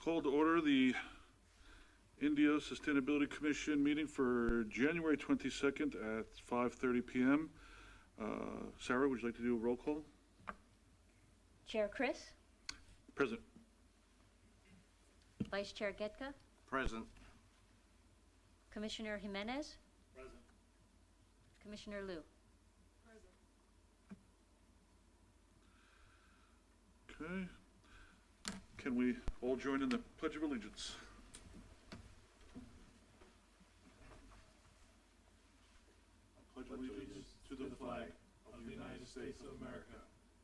Call to order the India Sustainability Commission meeting for January 22nd at 5:30 p.m. Sarah, would you like to do a roll call? Chair Chris, Present. Vice Chair Getka, Present. Commissioner Jimenez, Present. Commissioner Liu. Okay. Can we all join in the Pledge of Allegiance? Pledge allegiance to the flag of the United States of America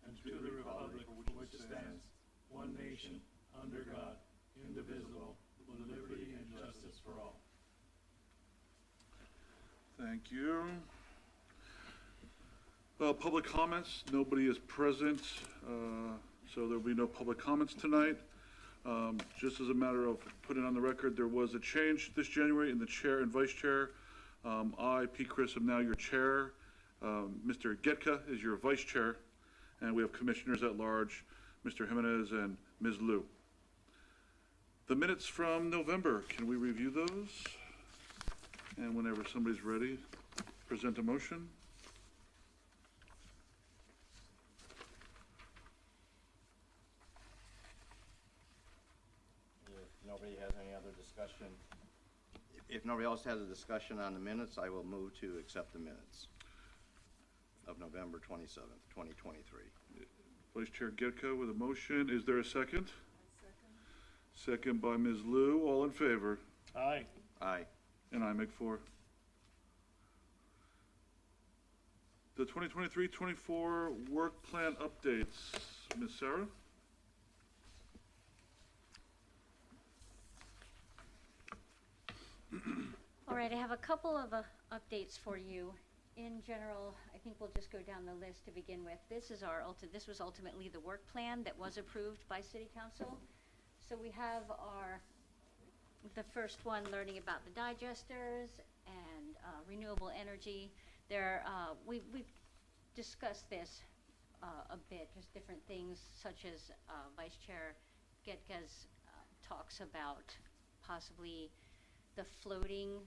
and to the republic for which it stands, one nation, under God, indivisible, with liberty and justice for all. Thank you. Public comments, nobody is present, so there'll be no public comments tonight. Just as a matter of putting on the record, there was a change this January in the chair and vice chair. I, P. Chris, am now your chair. Mr. Getka is your vice chair, and we have commissioners at large, Mr. Jimenez and Ms. Liu. The minutes from November, can we review those? And whenever somebody's ready, present a motion. If nobody has any other discussion, if nobody else has a discussion on the minutes, I will move to accept the minutes of November 27th, 2023. Vice Chair Getka with a motion. Is there a second? Second by Ms. Liu. All in favor? Aye. Aye. And I make four. The 2023-24 work plan updates. Ms. Sarah? All right, I have a couple of updates for you. In general, I think we'll just go down the list to begin with. This was ultimately the work plan that was approved by City Council. So we have the first one, learning about the digesters and renewable energy. We've discussed this a bit, just different things such as Vice Chair Getka's talks about possibly the floating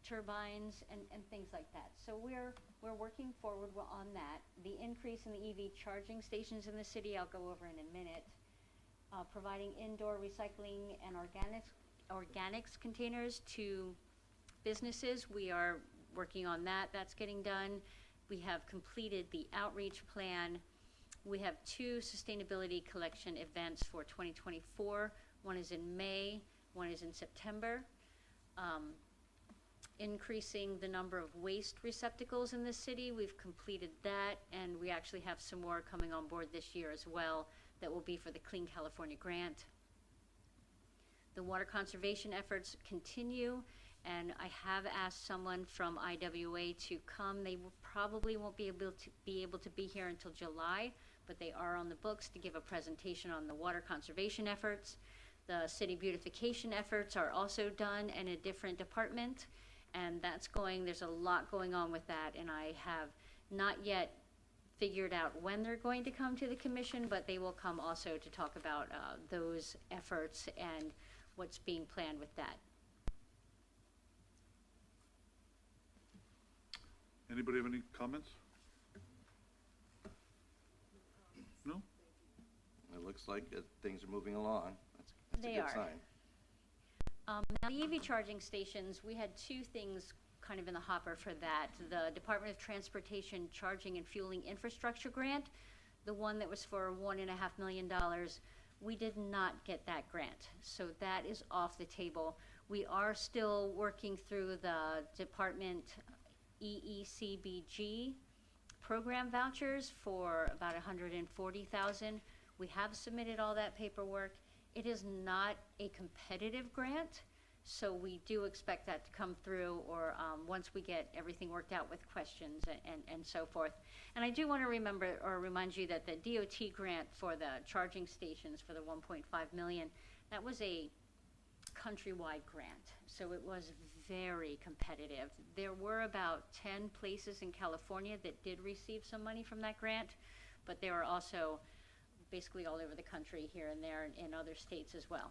turbines and things like that. So we're working forward on that. The increase in the EV charging stations in the city, I'll go over in a minute. Providing indoor recycling and organics containers to businesses. We are working on that. That's getting done. We have completed the outreach plan. We have 2 sustainability collection events for 2024. One is in May, one is in September. Increasing the number of waste receptacles in the city. We've completed that, and we actually have some more coming on board this year as well that will be for the Clean California Grant. The water conservation efforts continue, and I have asked someone from IWA to come. They probably won't be able to be here until July, but they are on the books to give a presentation on the water conservation efforts. The city beautification efforts are also done in a different department, and there's a lot going on with that, and I have not yet figured out when they're going to come to the commission, but they will come also to talk about those efforts and what's being planned with that. Anybody have any comments? No? It looks like things are moving along. That's a They good are. sign. Now, the EV charging stations, we had 2 things kind of in the hopper for that. The Department of Transportation Charging and Fueling Infrastructure Grant, the one that was for $1.5 million, we did not get that grant. So that is off the table. We are still working through the Department EECBG program vouchers for about $140,000. We have submitted all that paperwork. It is not a competitive grant, so we do expect that to come through, or once we get everything worked out with questions and so forth. And I do want to remind you that the DOT grant for the charging stations for the $1.5 million, that was a countrywide grant, so it was very competitive. There were about 10 places in California that did receive some money from that grant, but there are also basically all over the country, here and there, in other states as well.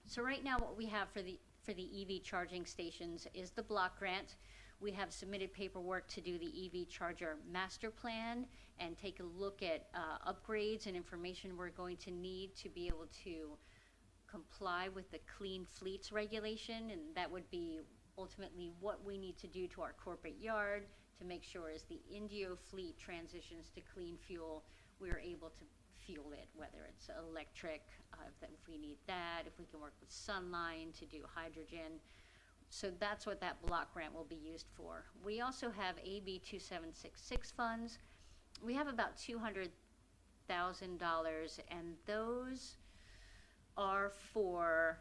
So right now, what we have for the EV charging stations is the block grant. We have submitted paperwork to do the EV charger master plan and take a look at upgrades and information we're going to need to be able to comply with the Clean Fleets regulation, and that would be ultimately what we need to do to our corporate yard to make sure as the Indio fleet transitions to clean fuel, we're able to fuel it, whether it's electric, if we need that, if we can work with Sunline to do hydrogen. So that's what that block grant will be used for. We also have AB 2766 funds. We have about $200,000, and those are for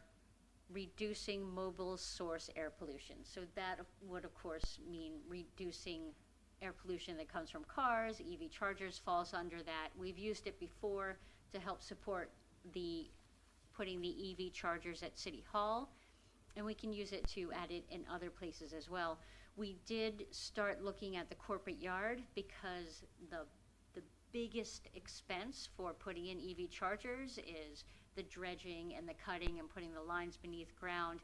reducing mobile source air pollution. So that would, of course, mean reducing air pollution that comes from cars. EV chargers falls under that. We've used it before to help support putting the EV chargers at City Hall, and we can use it to add it in other places as well. We did start looking at the corporate yard because the biggest expense for putting in EV chargers is the dredging and the cutting and putting the lines beneath ground.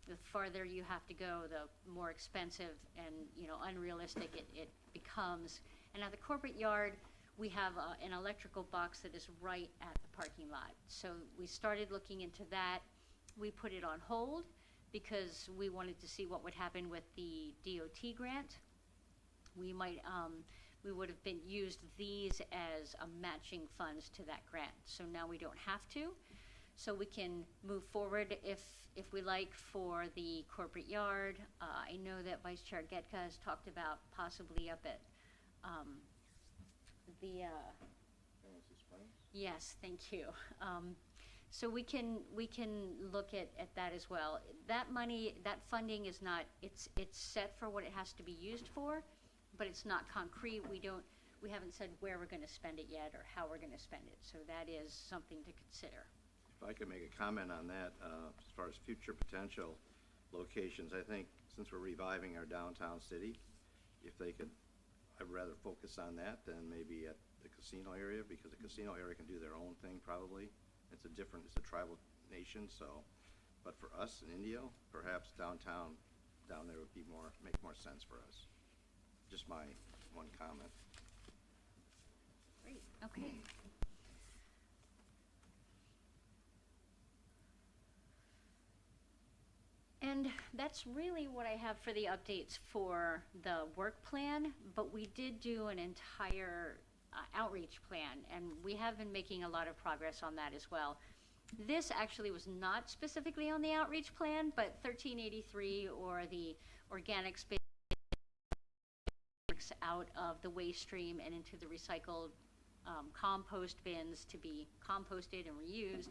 The farther you have to go, the more expensive and unrealistic it becomes. And at the corporate yard, we have an electrical box that is right at the parking lot. So we started looking into that. We put it on hold because we wanted to see what would happen with the DOT grant. We would have used these as a matching funds to that grant. So now we don't have to. So we can move forward if we like for the corporate yard. I know that Vice Chair Getka has talked about possibly up at yes, thank you. So we can look at that as well. That money, that funding is not, it's set for what it has to be used for, but it's not concrete. We haven't said where we're gonna spend it yet or how we're gonna spend it. So that is something to consider. If I could make a comment on that, as far as future potential locations, I think since we're reviving our downtown city, if they could, I'd rather focus on that than maybe at the casino area, because the casino area can do their own thing probably. It's a tribal nation, so, but for us in Indio, perhaps downtown down there would make more sense for us. Just my one comment. Great, okay. And that's really what I have for the updates for the work plan, but we did do an entire outreach plan, and we have been making a lot of progress on that as well. This actually was not specifically on the outreach plan, but 1383, or the organic space out of the waste stream and into the recycled compost bins to be composted and reused.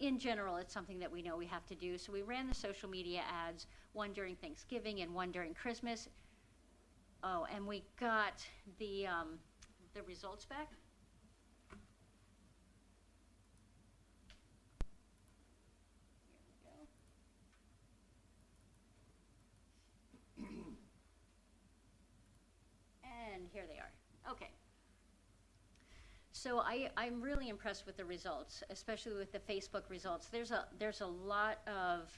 In general, it's something that we know we have to do. So we ran the social media ads, one during Thanksgiving and one during Christmas. Oh, and we got the results back. Here we go. And here they are. Okay. So I'm really impressed with the results, especially with the Facebook results. There's a lot of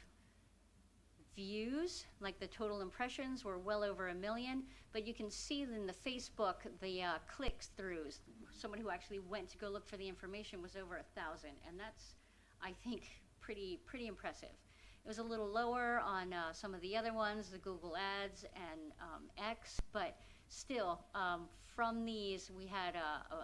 views, like the total impressions were well over 1 million, but you can see in the Facebook, the clicks throughs, someone who actually went to go look for the information was over 1,000, and that's, I think, pretty impressive. It was a little lower on some of the other ones, the Google Ads and X, but still, from these, we had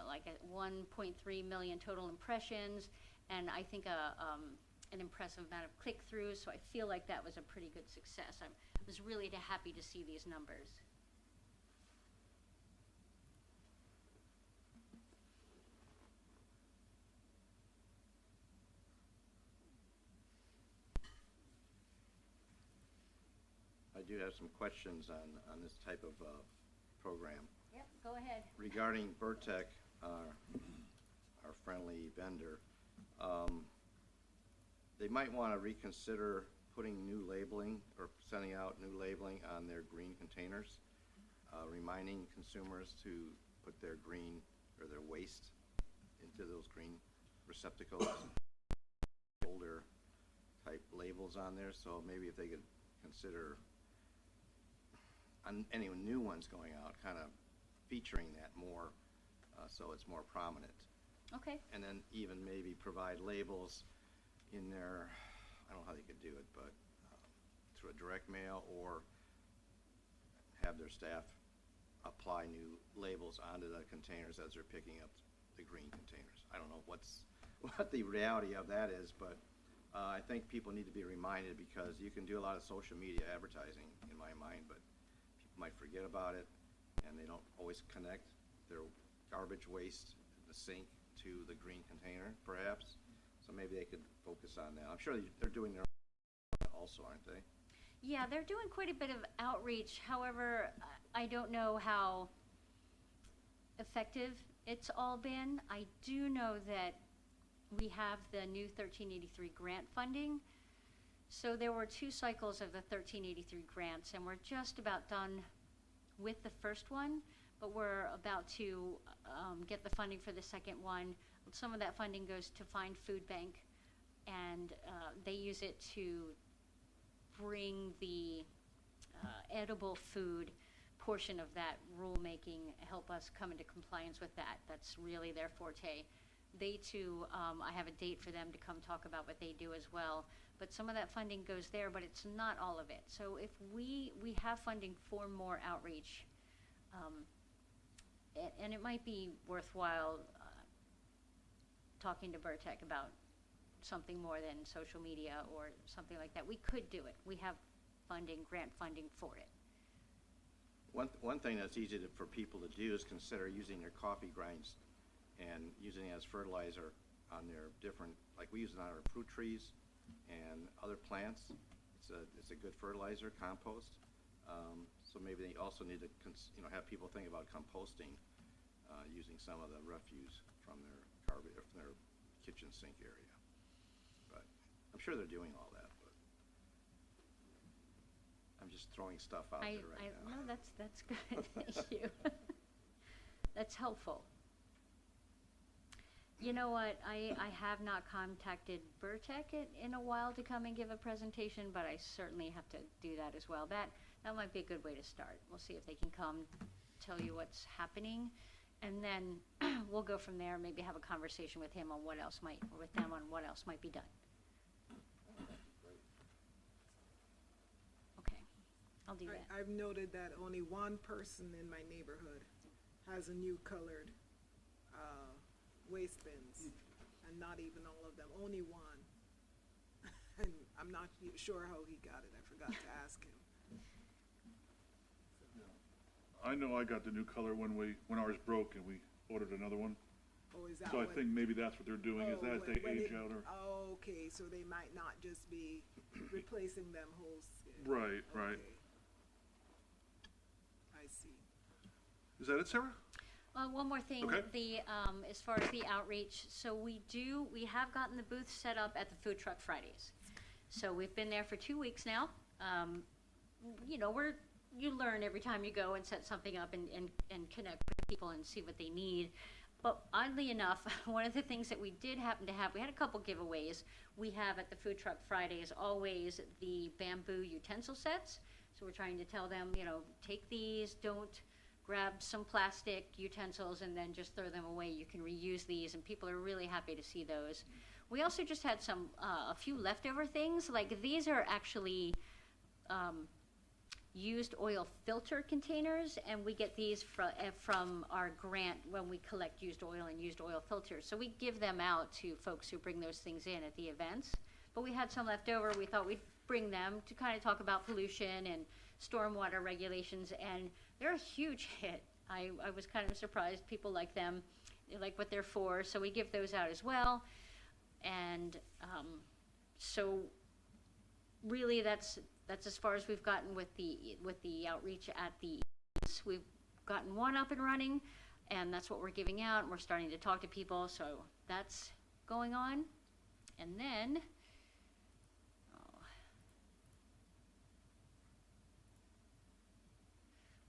like a 1.3 million total impressions, and I think an impressive amount of click-throughs, so I feel like that was a pretty good success. I was really happy to see these numbers. I do have some questions on this type of program. Yep, go ahead. Regarding Burtec, our friendly vendor, they might want to reconsider putting new labeling or sending out new labeling on their green containers, reminding consumers to put their green or their waste into those green receptacles. older type labels on there, so maybe if they could consider on any new ones going out, kind of featuring that more, so it's more prominent. Okay, And then even maybe provide labels in their, I don't know how they could do it, but through a direct mail, or have their staff apply new labels onto the containers as they're picking up the green containers. I don't know what the reality of that is, but I think people need to be reminded, because you can do a lot of social media advertising, in my mind, but people might forget about it, and they don't always connect their garbage waste in the sink to the green container, perhaps. So maybe they could focus on that. I'm sure they're doing their own also, aren't they? yeah, they're doing quite a bit of outreach. However, I don't know how effective it's all been. I do know that we have the new 1383 grant funding. So there were 2 cycles of the 1383 grants, and we're just about done with the first one, but we're about to get the funding for the second one. Some of that funding goes to Find Food Bank, and they use it to bring the edible food portion of that rulemaking, help us come into compliance with that. That's really their forte. They too, I have a date for them to come talk about what they do as well. But some of that funding goes there, but it's not all of it. So if we have funding for more outreach, and it might be worthwhile talking to Burtech about something more than social media or something like that. We could do it. We have funding, grant funding for it. One thing that's easy for people to do is consider using their coffee grinds and using it as fertilizer on their different, like we use it on our fruit trees and other plants. It's a good fertilizer, compost. So maybe they also need to have people think about composting using some of the refuse from their garbage, or from their kitchen sink area. But I'm sure they're doing all that. But I'm just throwing stuff out there right now. No, that's good. Thank you. That's helpful. You know what? I have not contacted Burtech in a while to come and give a presentation, but I certainly have to do that as well. That might be a good way to start. We'll see if they can come tell you what's happening, and then we'll go from there. Maybe have a conversation with him on what else might, or with them on what else might be done. Okay, I'll do that. I've noted that only one person in my neighborhood has a new colored waste bins, and not even all of them, only one. And I'm not sure how he got it. I forgot to ask him. I know I got the new color when ours broke and we ordered another one. Oh, is that So I what- think maybe that's what they're doing, is as they when age it- out or. Oh, okay, so they might not just be replacing them whole. Right, right. Okay. I see. Is that it, Sarah? One more thing, Okay. as far as the outreach, so we have gotten the booth set up at the Food Truck Fridays. So we've been there for 2 weeks now. You learn every time you go and set something up and connect with people and see what they need. But oddly enough, one of the things that we did happen to have, we had a couple giveaways. We have at the Food Truck Fridays always the bamboo utensil sets. So we're trying to tell them, take these, don't grab some plastic utensils and then just throw them away. You can reuse these, and people are really happy to see those. We also just had a few leftover things. Like these are actually used oil filter containers, and we get these from our grant when we collect used oil and used oil filters. So we give them out to folks who bring those things in at the events. But we had some left over. We thought we'd bring them to kind of talk about pollution and stormwater regulations, and they're a huge hit. I was kind of surprised people like them. They like what they're for, so we give those out as well. And so really that's as far as we've gotten with the outreach at the events. We've gotten one up and running, and that's what we're giving out, and we're starting to talk to people, so that's going on. And then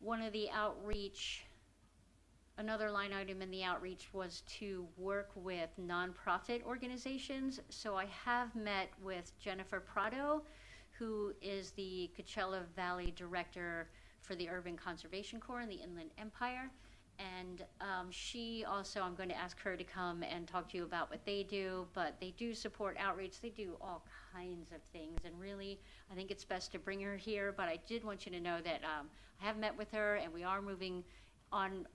one of the outreach Another line item in the outreach was to work with nonprofit organizations. So I have met with Jennifer Prado, who is the Coachella Valley Director for the Urban Conservation Corps in the Inland Empire. And she also, I'm going to ask her to come and talk to you about what they do, but they do support outreach. They do all kinds of things, and really, I think it's best to bring her here, but I did want you to know that I have met with her, and we are moving on,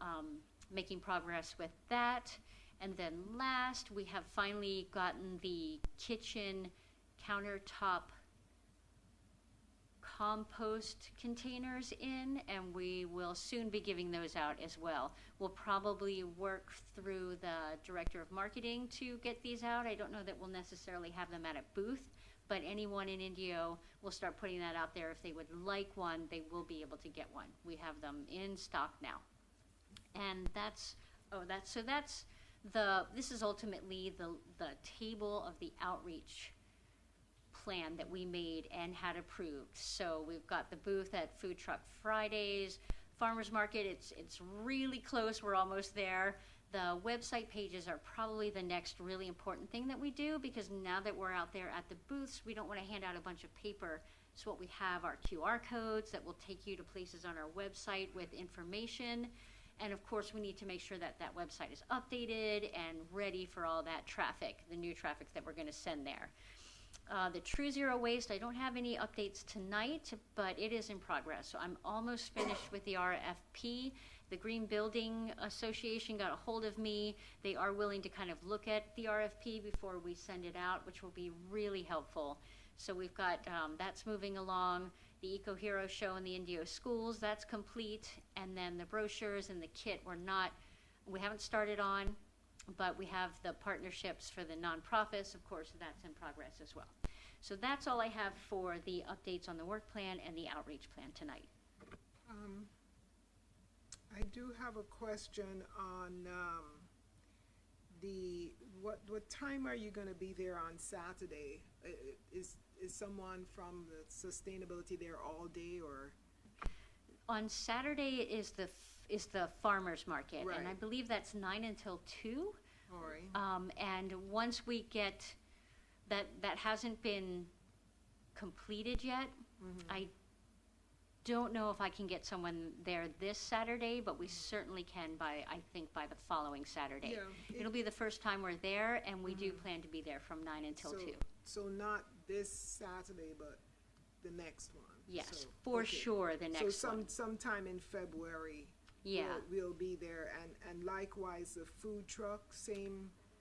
making progress with that. And then last, we have finally gotten the kitchen countertop compost containers in, and we will soon be giving those out as well. We'll probably work through the director of marketing to get these out. I don't know that we'll necessarily have them at a booth, but anyone in Indio will start putting that out there. If they would like one, they will be able to get one. We have them in stock now. And this is ultimately the table of the outreach plan that we made and had approved. So we've got the booth at Food Truck Fridays, Farmers Market, it's really close, we're almost there. The website pages are probably the next really important thing that we do, because now that we're out there at the booths, we don't want to hand out a bunch of paper. So what we have are QR codes that will take you to places on our website with information. And of course, we need to make sure that that website is updated and ready for all that traffic, the new traffic that we're going to send there. The True Zero Waste, I don't have any updates tonight, but it is in progress. So I'm almost finished with the RFP. The Green Building Association got a hold of me. They are willing to kind of look at the RFP before we send it out, which will be really helpful. So we've got, that's moving along. The Eco Hero Show in the Indio schools, that's complete. And then the brochures and the kit we haven't started on, but we have the partnerships for the nonprofits. Of course, that's in progress as well. So that's all I have for the updates on the work plan and the outreach plan tonight. I do have a question on what time are you going to be there on Saturday? Is someone from the sustainability there all day, or? On Saturday is the farmers market, Right. and I believe that's 9 until 2. All right. And once we get that hasn't been completed yet. I don't know if I can get someone there this Saturday, but we certainly can by the following Saturday. Yeah, It'll be the first time we're there, and we do plan to be there from 9 until 2. So not this Saturday, but the next one. Yes, So, for okay. sure, the next So one. sometime in February. Yeah. We'll be there, and likewise the food truck,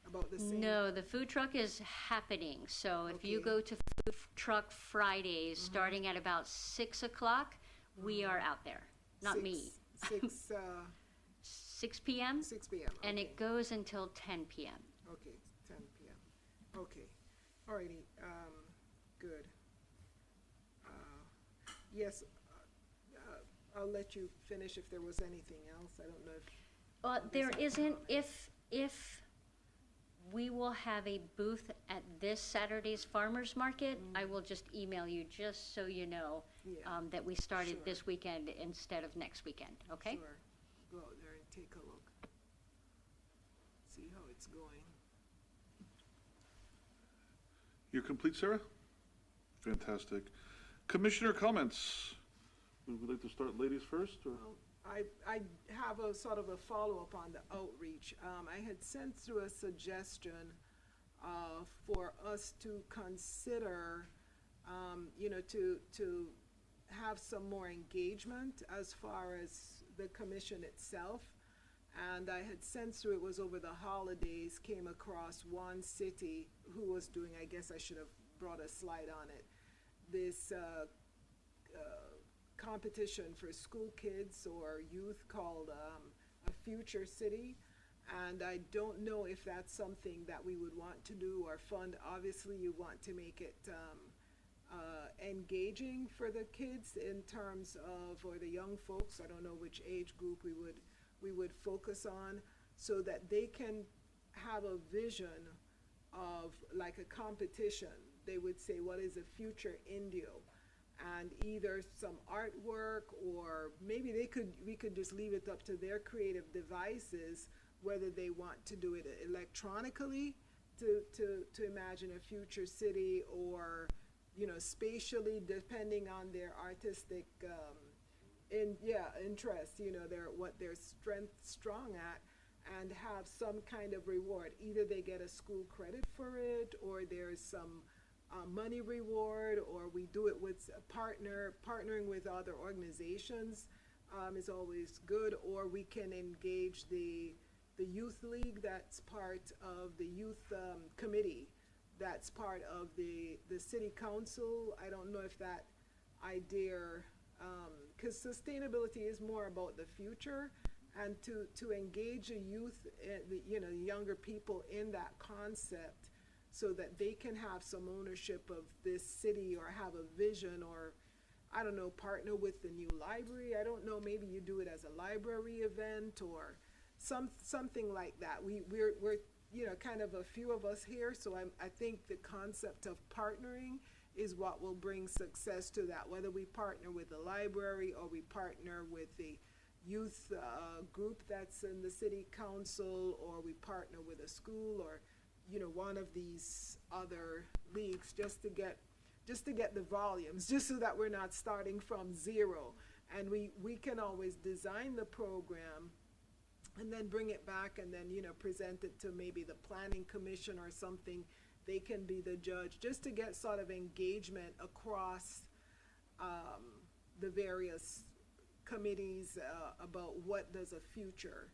about the same. No, the food truck is happening. So if you Okay. go to Food Truck Fridays, starting at about 6 o'clock, we are out there. Not me. 6 p.m. 6 p.m. And okay. it goes until 10 p.m. Okay, 10 p.m. Okay, alrighty, good. Yes, I'll let you finish if there was anything else. I don't know if. There isn't, if we will have a booth at this Saturday's farmer's market, I will just email you just so you know Yeah. that we started Sure. this weekend instead of next weekend, okay? Sure, go out there and take a look. See how it's going. You're complete, Sarah? Fantastic. Commissioner comments? Would we like to start ladies first, or? I have a sort of a follow-up on the outreach. I had sent through a suggestion for us to consider, to have some more engagement as far as the commission itself. And I had sent through, it was over the holidays, came across one city who was doing, I guess I should have brought a slide on it, this competition for school kids or youth called A Future City. And I don't know if that's something that we would want to do or fund. Obviously, you want to make it engaging for the kids in terms of, or the young folks, I don't know which age group we would focus on, so that they can have a vision of like a competition. They would say, what is a future Indio? and either some artwork, or maybe we could just leave it up to their creative devices, whether they want to do it electronically to imagine a future city, or, spatially, depending on their artistic, interest, what they're strong at, and have some kind of reward. Either they get a school credit for it, or there's some money reward, or we do it with partnering with other organizations is always good, or we can engage the youth league that's part of the youth committee, that's part of the city council. I don't know if that idea, because sustainability is more about the future, and to engage the youth, younger people in that concept, so that they can have some ownership of this city, or have a vision, or, I don't know, partner with the new library. I don't know, maybe you do it as a library event, or something like that. We're kind of a few of us here, so I think the concept of partnering is what will bring success to that, whether we partner with the library, or we partner with the youth group that's in the city council, or we partner with a school, or one of these other leagues, just to get the volumes, just so that we're not starting from zero. And we can always design the program and then bring it back, and then present it to maybe the planning commission or something. They can be the judge, just to get sort of engagement across the various committees about what does a future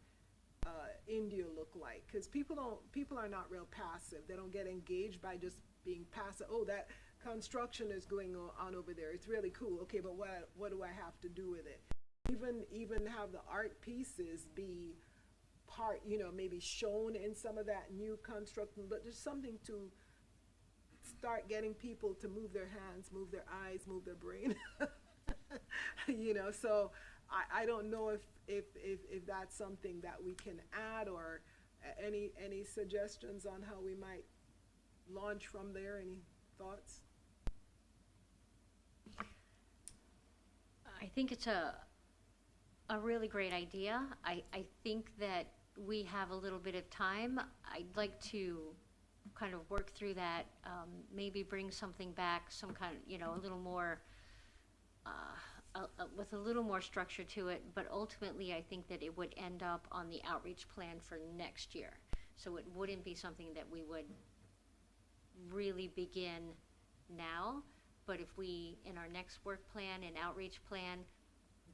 Indio look like. Because people are not real passive. They don't get engaged by just being passive. Oh, that construction is going on over there. It's really cool. Okay, but what do I have to do with it? Even have the art pieces be part, maybe shown in some of that new construction, but there's something to start getting people to move their hands, move their eyes, move their brain. So I don't know if that's something that we can add, or any suggestions on how we might launch from there. Any thoughts? I think it's a really great idea. I think that we have a little bit of time. I'd like to kind of work through that, maybe bring something back, some kind of, a little more, with a little more structure to it, but ultimately I think that it would end up on the outreach plan for next year. So it wouldn't be something that we would really begin now, but if we, in our next work plan and outreach plan,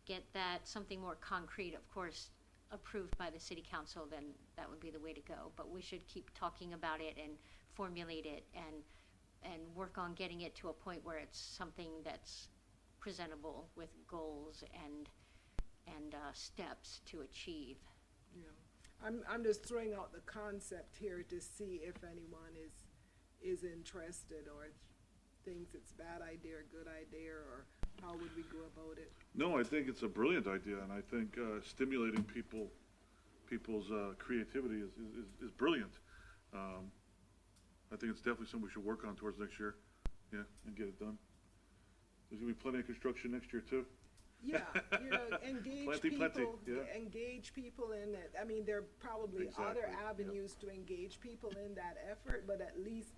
get that something more concrete, of course, approved by the city council, then that would be the way to go. But we should keep talking about it and formulate it, and work on getting it to a point where it's something that's presentable with goals and steps to achieve. Yeah, I'm just throwing out the concept here to see if anyone is interested, or thinks it's a bad idea or good idea, or how would we go about it? No, I think it's a brilliant idea, and I think stimulating people's creativity is brilliant. I think it's definitely something we should work on towards next year, and get it done. There's gonna be plenty of construction next year too. Yeah, engage Plenty, people, yeah. engage people in it. I mean, there are probably other Exactly, yeah. avenues to engage people in that effort, but at least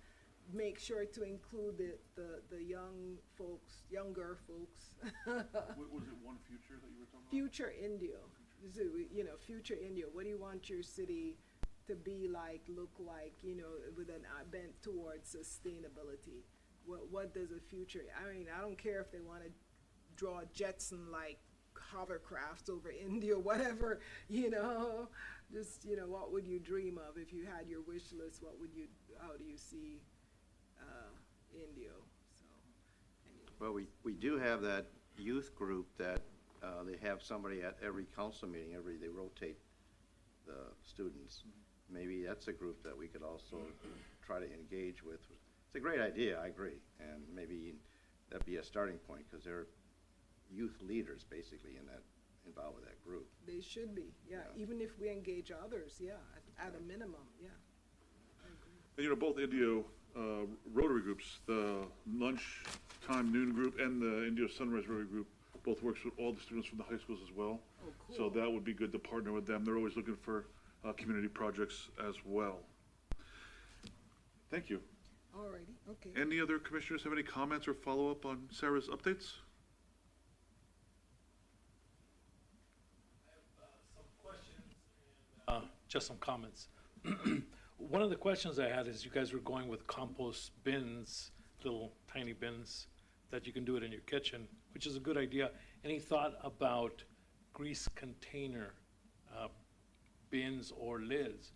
make sure to include the younger folks. What was it, One Future that you were talking about? Future Indio, future Indio. What do you want your city to be like, look like, with an bent towards sustainability? What does a future, I mean, I don't care if they want to draw Jetson-like hovercrafts over India, whatever, just, what would you dream of if you had your wish list? How do you see Indio? So, anyway. Well, we do have that youth group that they have somebody at every council meeting, they rotate the students. Maybe that's a group that we could also try to engage with. It's a great idea, I agree, and maybe that'd be a starting point, because they're youth leaders basically involved with that group. They should be, Yeah. even if we engage others, at a minimum, yeah. And both Indio Rotary groups, the lunchtime noon group and the Indio Sunrise Rotary group both works with all the students from the high schools as well. Oh, cool. So that would be good to partner with them. They're always looking for community projects as well. Thank you. Alrighty, okay. Any other commissioners have any comments or follow-up on Sarah's updates? Some questions. Just some comments. One of the questions I had is you guys were going with compost bins, little tiny bins that you can do it in your kitchen, which is a good idea. Any thought about grease container bins or lids?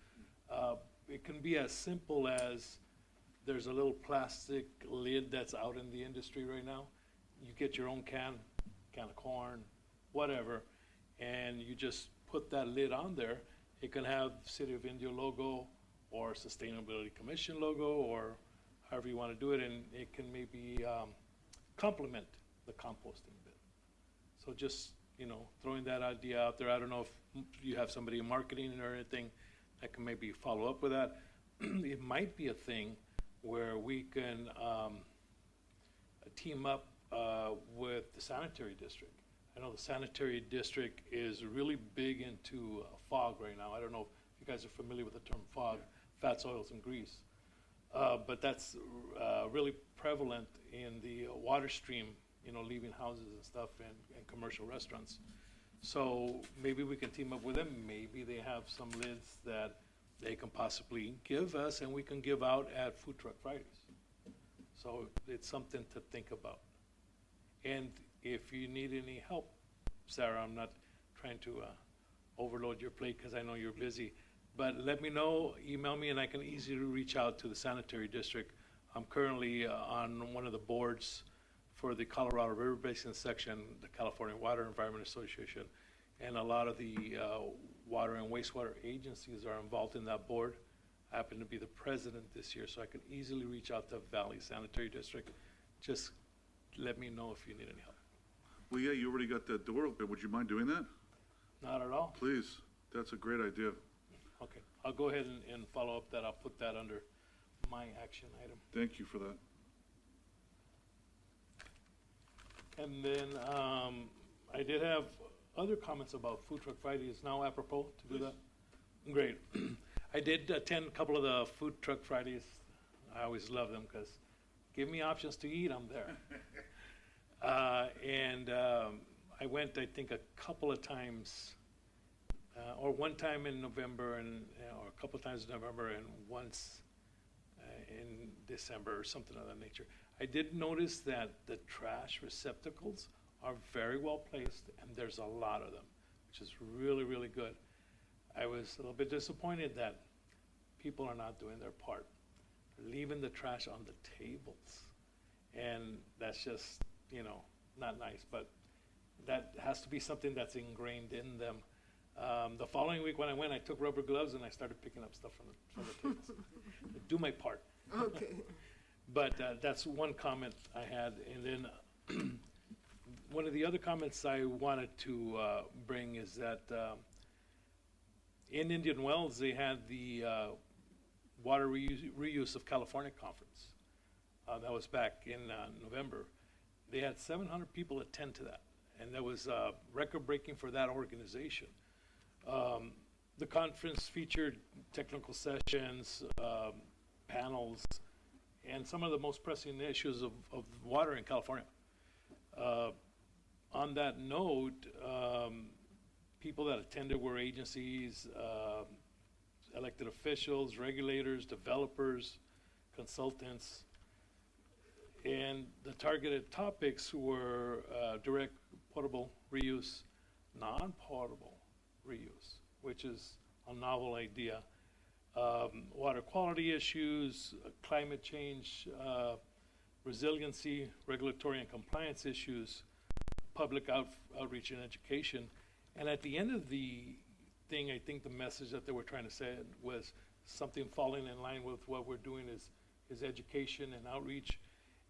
It can be as simple as there's a little plastic lid that's out in the industry right now. You get your own can of corn, whatever, and you just put that lid on there. It can have City of Indio logo or Sustainability Commission logo or however you want to do it, and it can maybe complement the composting bin. So just, throwing that idea out there. I don't know if you have somebody in marketing or anything that can maybe follow up with that. It might be a thing where we can team up with the sanitary district. I know the sanitary district is really big into fog right now. I don't know if you guys are familiar with the term fog, fats, oils, and grease. But that's really prevalent in the water stream, leaving houses and stuff and commercial restaurants. So maybe we can team up with them. Maybe they have some lids that they can possibly give us and we can give out at Food Truck Fridays. So it's something to think about. And if you need any help, Sarah, I'm not trying to overload your plate because I know you're busy, but let me know, email me, and I can easily reach out to the sanitary district. I'm currently on one of the boards for the Colorado River Basin section, the California Water Environment Association, and a lot of the water and wastewater agencies are involved in that board. I happen to be the president this year, so I can easily reach out to Valley Sanitary District. Just let me know if you need any help. Well, yeah, you already got that door open. Would you mind doing that? Not at all? Please. That's a great idea. Okay, I'll go ahead and follow up that. I'll put that under my action item. Thank you for that. And then I did have other comments about Food Truck Friday. Is now apropos to do that? Great. I did attend a couple of the Food Truck Fridays. I always love them because give me options to eat, I'm there. And I went, I think, a couple of times, or one time in November, or a couple of times in November, and once in December, or something of that nature. I did notice that the trash receptacles are very well placed, and there's a lot of them, which is really, really good. I was a little bit disappointed that people are not doing their part. They're leaving the trash on the tables, and that's just, not nice, but that has to be something that's ingrained in them. The following week when I went, I took rubber gloves and I started picking up stuff from the tables. Do my part. Okay. But that's one comment I had. And then one of the other comments I wanted to bring is that in Indian Wells, they had the Water Reuse of California conference. That was back in November. They had 700 people attend to that, and that was record-breaking for that organization. The conference featured technical sessions, panels, and some of the most pressing issues of water in California. On that note, people that attended were agencies, elected officials, regulators, developers, consultants, and the targeted topics were direct potable reuse, non-potable reuse, which is a novel idea, water quality issues, climate change, resiliency, regulatory and compliance issues, public outreach and education. And at the end of the thing, I think the message that they were trying to say was something falling in line with what we're doing is education and outreach.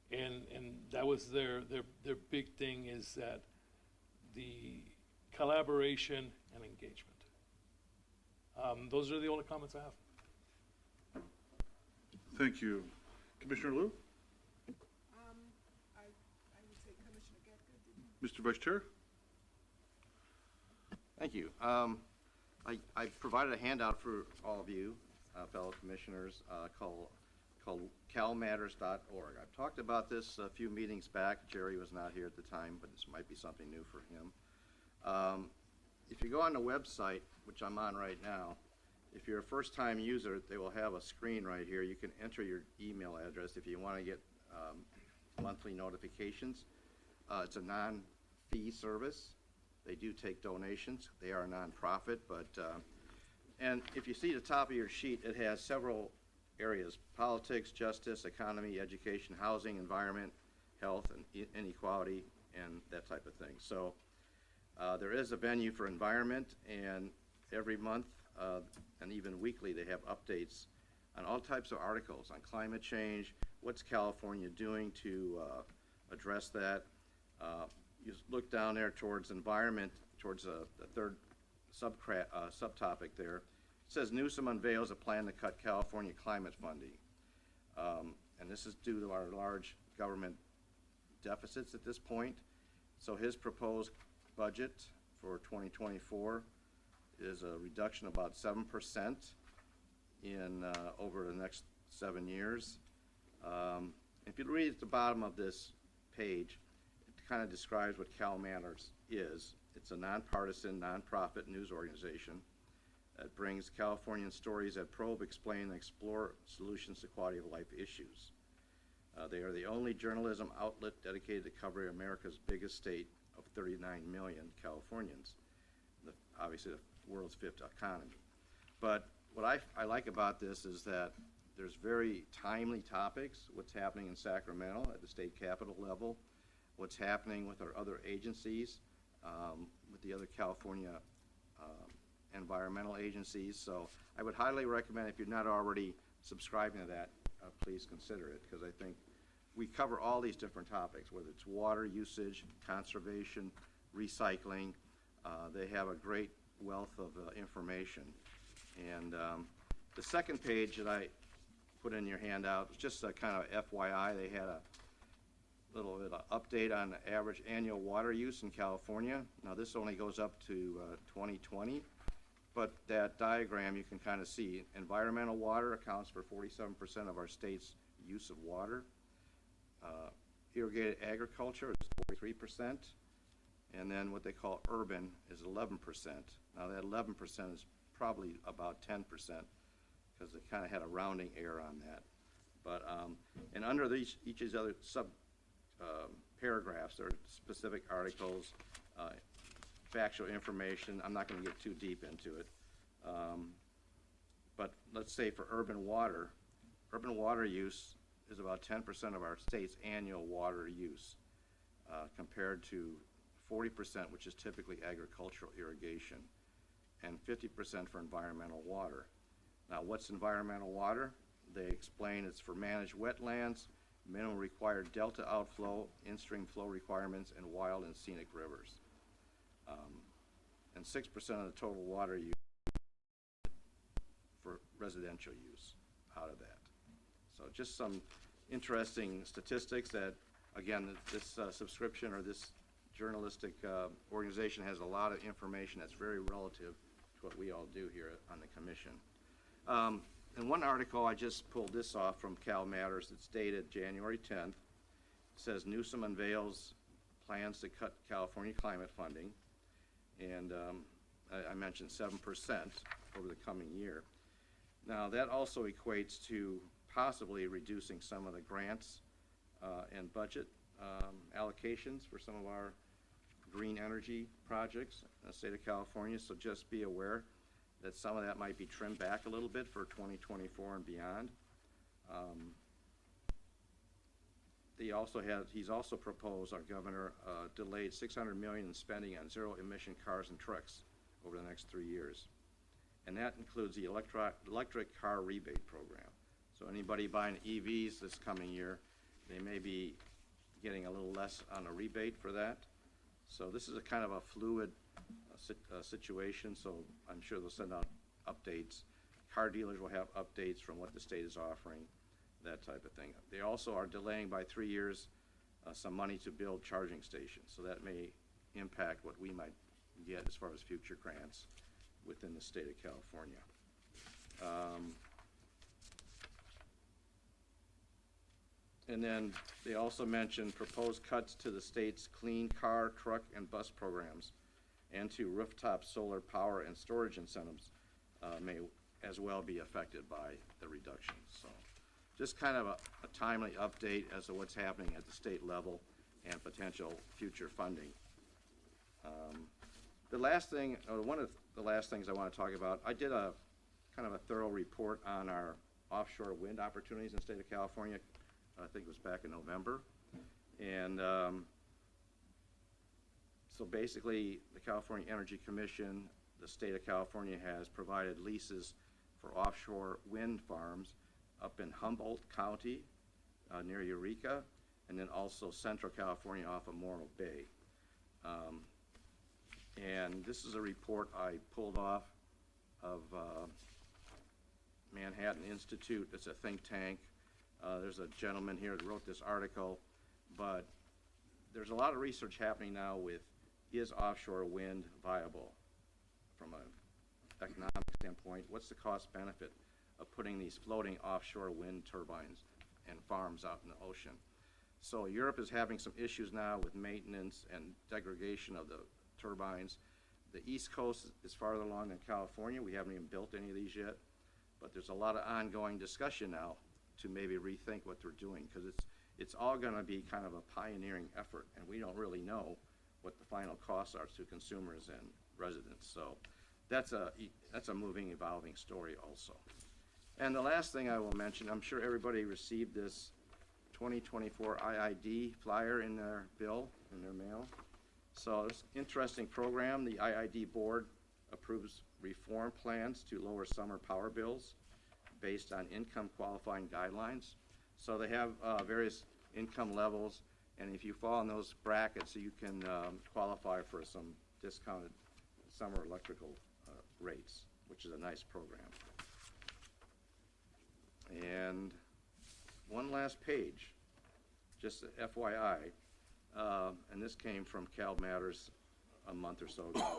And that was their big thing, is that the collaboration and engagement. Those are the only comments I have. Thank you. Commissioner Liu? I would say Commissioner Getka, didn't you? Mr. Vice Chair? Thank you. I provided a handout for all of you, fellow commissioners, called calmatters.org. I've talked about this a few meetings back. Jerry was not here at the time, but this might be something new for him. If you go on the website, which I'm on right now, if you're a first-time user, they will have a screen right here. You can enter your email address if you want to get monthly notifications. It's a non-fee service. They do take donations. They are a nonprofit, but and if you see the top of your sheet, it has several areas: politics, justice, economy, education, housing, environment, health, and inequality, and that type of thing. So there is a venue for environment, and every month and even weekly they have updates on all types of articles on climate change, what's California doing to address that. You look down there towards environment, towards the third subtopic there. It says Newsom unveils a plan to cut California climate funding. And this is due to our large government deficits at this point. So his proposed budget for 2024 is a reduction of about 7% in over the next 7 years. If you read at the bottom of this page, it kind of describes what Cal Matters is. It's a nonpartisan, nonprofit news organization that brings Californian stories that probe, explain, and explore solutions to quality of life issues. They are the only journalism outlet dedicated to covering America's biggest state of 39 million Californians, obviously the world's fifth economy. But what I like about this is that there's very timely topics, what's happening in Sacramento at the state capitol level, what's happening with our other agencies, with the other California environmental agencies. So I would highly recommend, if you're not already subscribing to that, please consider it, because I think we cover all these different topics, whether it's water usage, conservation, recycling. They have a great wealth of information. And the second page that I put in your handout was just a kind of FYI. They had a little bit of update on the average annual water use in California. Now this only goes up to 2020, but that diagram you can kind of see. Environmental water accounts for 47% of our state's use of water. Irrigated agriculture is 43%, and then what they call urban is 11%. Now that 11% is probably about 10%, because they kind of had a rounding error on that. But and under each of these other sub paragraphs, there are specific articles, factual information. I'm not going to get too deep into it. But let's say for urban water use is about 10% of our state's annual water use, compared to 40%, which is typically agricultural irrigation, and 50% for environmental water. Now, what's environmental water? They explain it's for managed wetlands, minimum required delta outflow, in-stream flow requirements, and wild and scenic rivers. And 6% of the total water use for residential use out of that. So just some interesting statistics that, again, this subscription or this journalistic organization has a lot of information that's very relative to what we all do here on the commission. In one article, I just pulled this off from Cal Matters. It's dated January 10th. It says Newsom unveils plans to cut California climate funding, and I mentioned 7% over the coming year. Now, that also equates to possibly reducing some of the grants and budget allocations for some of our green energy projects in the state of California. So just be aware that some of that might be trimmed back a little bit for 2024 and beyond. He's also proposed, our governor, delayed $600 million in spending on zero-emission cars and trucks over the next 3 years. And that includes the electric car rebate program. So anybody buying EVs this coming year, they may be getting a little less on a rebate for that. So this is a kind of a fluid situation, so I'm sure they'll send out updates. Car dealers will have updates from what the state is offering. that type of thing. They also are delaying by 3 years some money to build charging stations, so that may impact what we might get as far as future grants within the state of California. And then they also mentioned proposed cuts to the state's clean car, truck, and bus programs, and to rooftop solar power and storage incentives may as well be affected by the reduction. So just kind of a timely update as to what's happening at the state level and potential future funding. The last thing, or one of the last things I want to talk about, I did a kind of a thorough report on our offshore wind opportunities in the state of California. I think it was back in November. And so basically, the California Energy Commission, the state of California has provided leases for offshore wind farms up in Humboldt County near Eureka, and then also Central California off of Morro Bay. And this is a report I pulled off of Manhattan Institute. It's a think tank. There's a gentleman here that wrote this article, but there's a lot of research happening now with, is offshore wind viable from an economic standpoint? What's the cost benefit of putting these floating offshore wind turbines and farms out in the ocean? So Europe is having some issues now with maintenance and degradation of the turbines. The East Coast is farther along than California. We haven't even built any of these yet, but there's a lot of ongoing discussion now to maybe rethink what they're doing, because it's all going to be kind of a pioneering effort, and we don't really know what the final costs are to consumers and residents. So that's a moving, evolving story also. And the last thing I will mention, I'm sure everybody received this 2024 IID flyer in their bill, in their mail. So it's an interesting program. The IID board approves reform plans to lower summer power bills based on income qualifying guidelines. So they have various income levels, and if you fall in those brackets, you can qualify for some discounted summer electrical rates, which is a nice program. And one last page, just FYI, and this came from Cal Matters a month or so ago.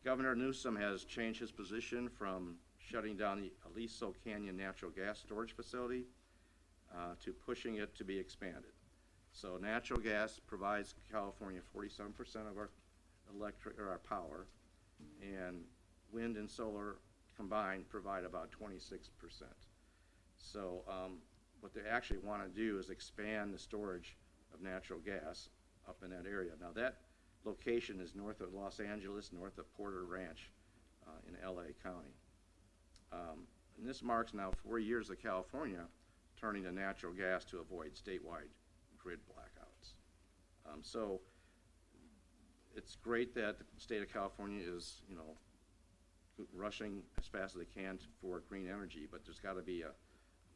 Governor Newsom has changed his position from shutting down the Aliso Canyon natural gas storage facility to pushing it to be expanded. So natural gas provides California 47% of our electric or our power, and wind and solar combined provide about 26%. So what they actually want to do is expand the storage of natural gas up in that area. Now that location is north of Los Angeles, north of Porter Ranch in LA County. And this marks now 4 years of California turning to natural gas to avoid statewide grid blackouts. So it's great that the state of California is, rushing as fast as they can for green energy, but there's got to be a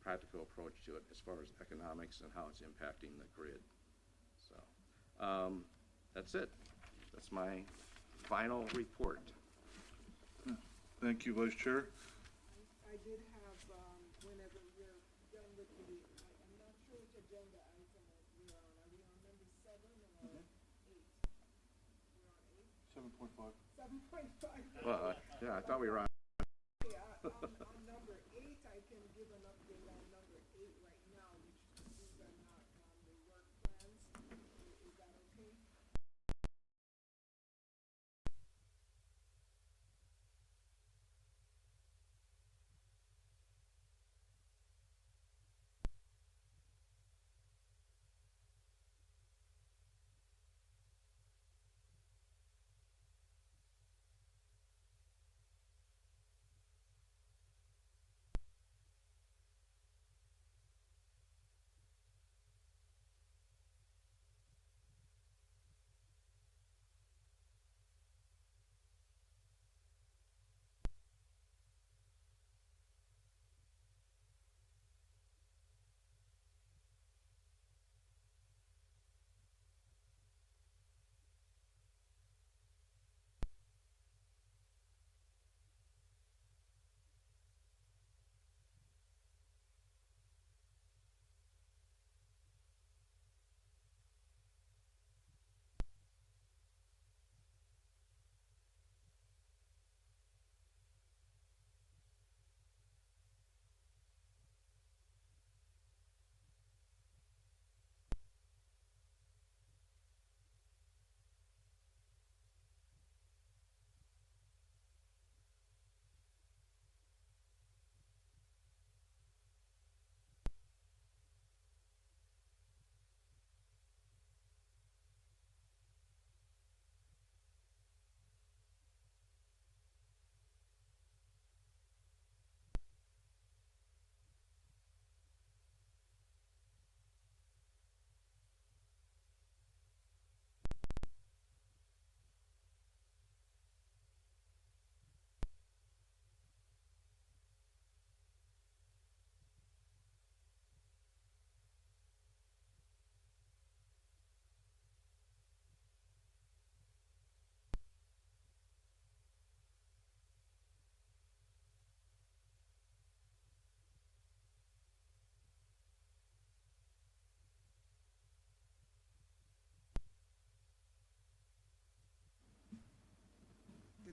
practical approach to it as far as economics and how it's impacting the grid. So that's it. That's my final report. Thank you, Vice Chair. I did have, whenever you're done with the, I'm not sure which agenda item we're on. Are we on number 7 or 8? We're on 8? 7.5. 7.5. Well, yeah, I thought we were on. Yeah, on number 8, I can give an update on number 8 right now, which these are not on the work plans. Is that okay?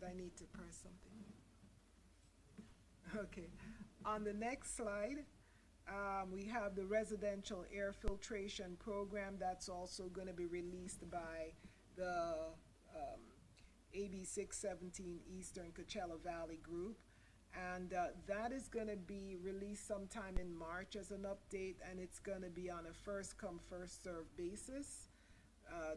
I need to press something. Okay, on the next slide, we have the residential air filtration program that's also gonna be released by the, AB 617 Eastern Coachella Valley Group. And that is gonna be released sometime in March as an update, and it's gonna be on a first come, first served basis.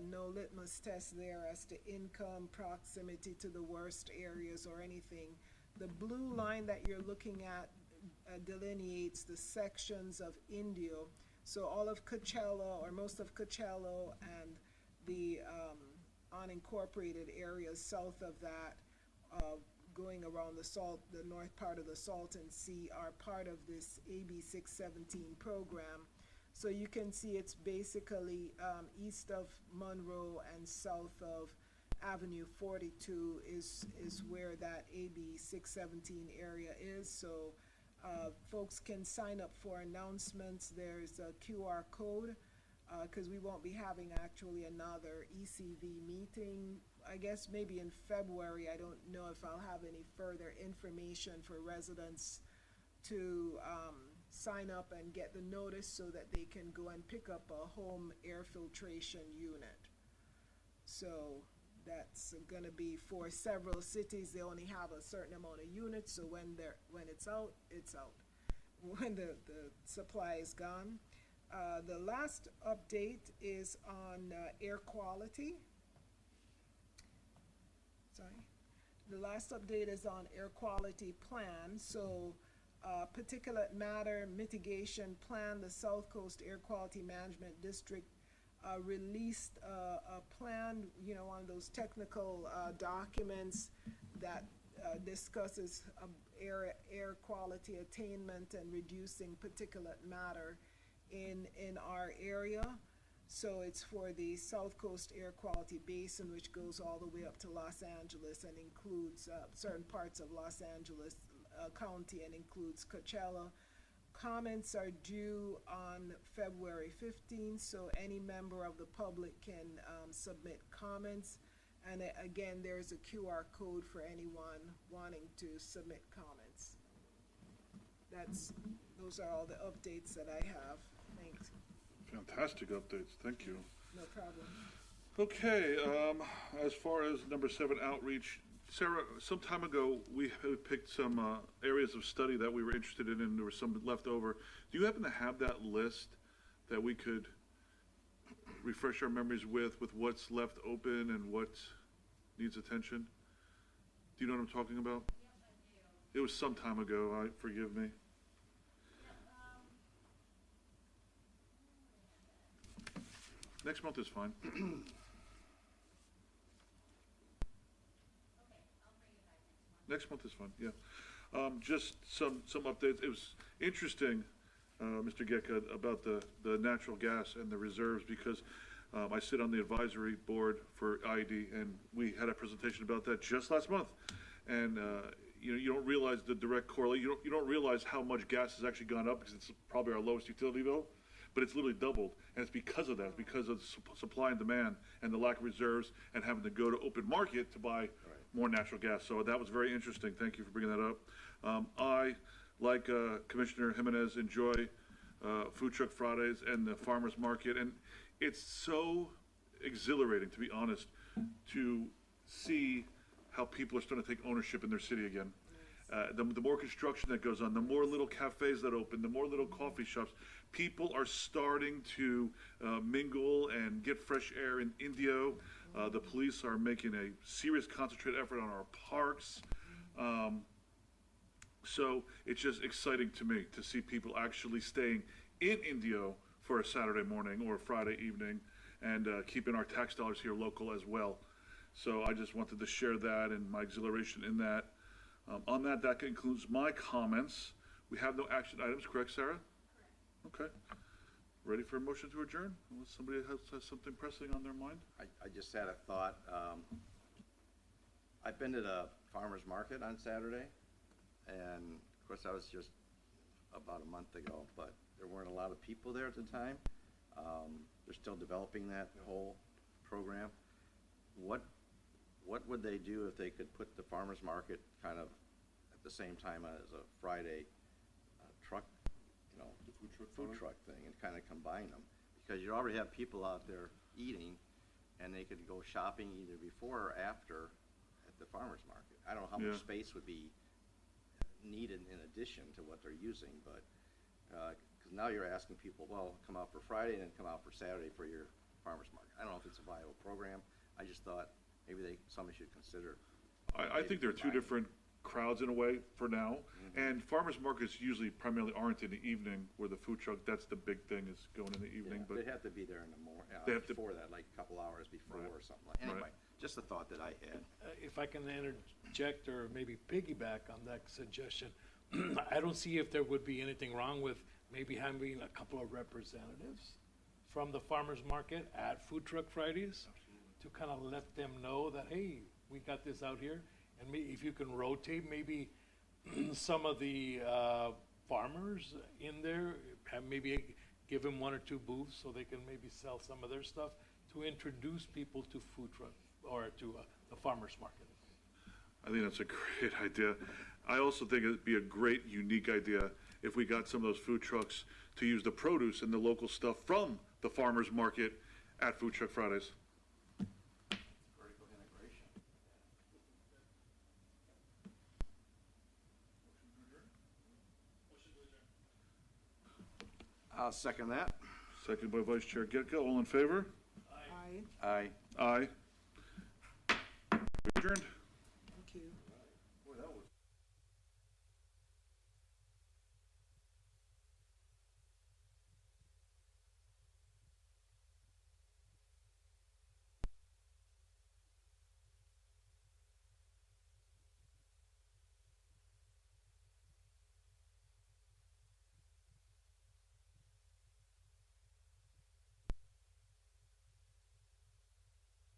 No litmus test there as to income, proximity to the worst areas or anything. The blue line that you're looking at delineates the sections of Indio. So all of Coachella, or most of Coachella, and the unincorporated areas south of that, going around the north part of the Salton Sea, are part of this AB 617 program. So you can see it's basically east of Monroe and south of Avenue 42 is where that AB 617 area is. So folks can sign up for announcements. There's a QR code, because we won't be having actually another ECV meeting, I guess maybe in February. I don't know if I'll have any further information for residents to sign up and get the notice so that they can go and pick up a home air filtration unit. So that's gonna be for several cities. They only have a certain amount of units, so when it's out, it's out. When the supply is gone. The last update is on air quality. Sorry. The last update is on air quality plan. So particulate matter mitigation plan, the South Coast Air Quality Management District released a plan, one of those technical documents that discusses air quality attainment and reducing particulate matter in our area. So it's for the South Coast Air Quality Basin, which goes all the way up to Los Angeles and includes certain parts of Los Angeles County and includes Coachella. Comments are due on February 15th, so any member of the public can submit comments. And again, there's a QR code for anyone wanting to submit comments. Those are all the updates that I have. Thanks. Fantastic updates, thank you. No problem. Okay, as far as number 7, outreach, Sarah, some time ago, we picked some areas of study that we were interested in, and there was some left over. Do you happen to have that list that we could refresh our memories with what's left open and what needs attention? Do you know what I'm talking about? Yes, I do. It was some time ago, forgive me. Next month is fine. Next month is fine, yeah. Just some updates. It was interesting, Mr. Gecka, about the natural gas and the reserves, because I sit on the advisory board for ID, and we had a presentation about that just last month. And you don't realize the direct correlation. You don't realize how much gas has actually gone up, because it's probably our lowest utility bill. But it's literally doubled, and it's because of that. It's because of supply and demand and the lack of reserves and having to go to open market to buy more natural gas. So that was very interesting. Thank you for bringing that up. I, like Commissioner Jimenez, enjoy Food Truck Fridays and the farmers market, and it's so exhilarating, to be honest, to see how people are starting to take ownership in their city again. The more construction that goes on, the more little cafes that open, the more little coffee shops, people are starting to mingle and get fresh air in Indio. The police are making a serious concentrated effort on our parks. So it's just exciting to me to see people actually staying in Indio for a Saturday morning or a Friday evening, and keeping our tax dollars here local as well. So I just wanted to share that and my exhilaration in that. On that concludes my comments. We have no action items, correct, Sarah? Correct. Okay. Ready for a motion to adjourn? Unless somebody has something pressing on their mind? I just had a thought. I've been to the farmer's market on Saturday, and of course, I was just about a month ago, but there weren't a lot of people there at the time. They're still developing that whole program. What what would they do if they could put the farmer's market kind of at the same time as a Friday truck, you know, food truck thing, and kind of combine them? Because you already have people out there eating, and they could go shopping either before or after at the farmer's market. I don't know how Yeah. much space would be needed in addition to what they're using, but, because now you're asking people, well, come out for Friday and then come out for Saturday for your farmer's market. I don't know if it's a viable program. I just thought maybe somebody should consider. I think there are two Maybe different crowds in a way for now. And farmers markets usually primarily aren't in the evening where the food truck, that's the big thing, is going in the evening, Yeah, but. they'd have to be there in the They have to- before that, like a couple hours before Right. or something like, Right. anyway, just a thought that I had. If I can interject or maybe piggyback on that suggestion, I don't see if there would be anything wrong with maybe having a couple of representatives from the farmer's market at Food Truck Fridays to kind of let them know that, hey, we got this out here. And if you can rotate maybe some of the farmers in there, have maybe give them one or two booths so they can maybe sell some of their stuff to introduce people to food truck or to the farmer's market. I think that's a great idea. I also think it'd be a great, unique idea if we got some of those food trucks to use the produce and the local stuff from the farmer's market at Food Truck Fridays. Vertical integration. I'll second that. Second by Vice Chair Getka. All in favor? Aye. Aye. Aye. Adjourned.